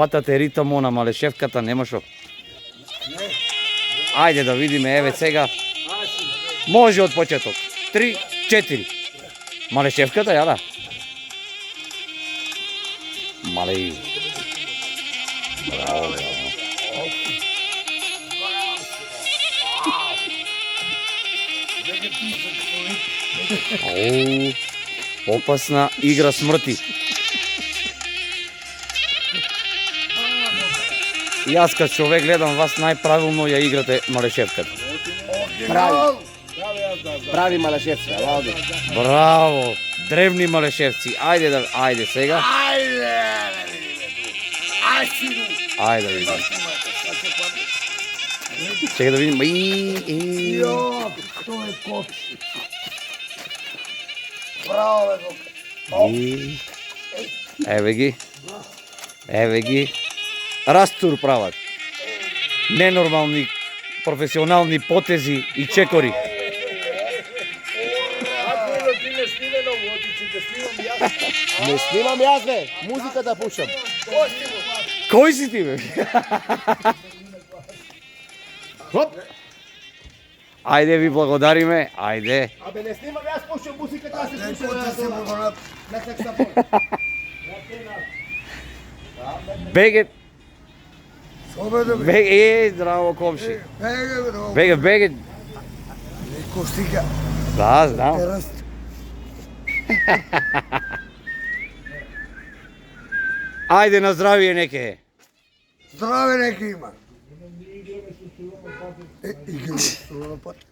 Hvatate ritam ona Maleševkata, ne možeš. Ajde da vidim, evo сега. Može od početok. 3, 4. Maleševkata, ja da? Male. Bravo. Opasna igra smrti. Jaz kad човек gledam vas najpravilno ja igrate Maleševkata. Pravi Maleševci, ovdje. Bravo, drevni Maleševci. Ajde сега. Ajde da vidim. Čekaj da vidim. Jo, to je koč. Bravo, Evo gi. Rastur прават. Nenormalni, profesionalni potezi i čekori. Ne snimam jaz, ne. Muzika da pušam. Koji si ti, be? Hop. Ajde, vi благодариме. Ajde. Абе, не снимам jaz, pušam muzika da se sluša na saksafon. Beget. Zdravo, komši. Beget. Костика. Da, znam. Ajde, na zdravije neke. Здраве нека има. Играме с Соломон Папа.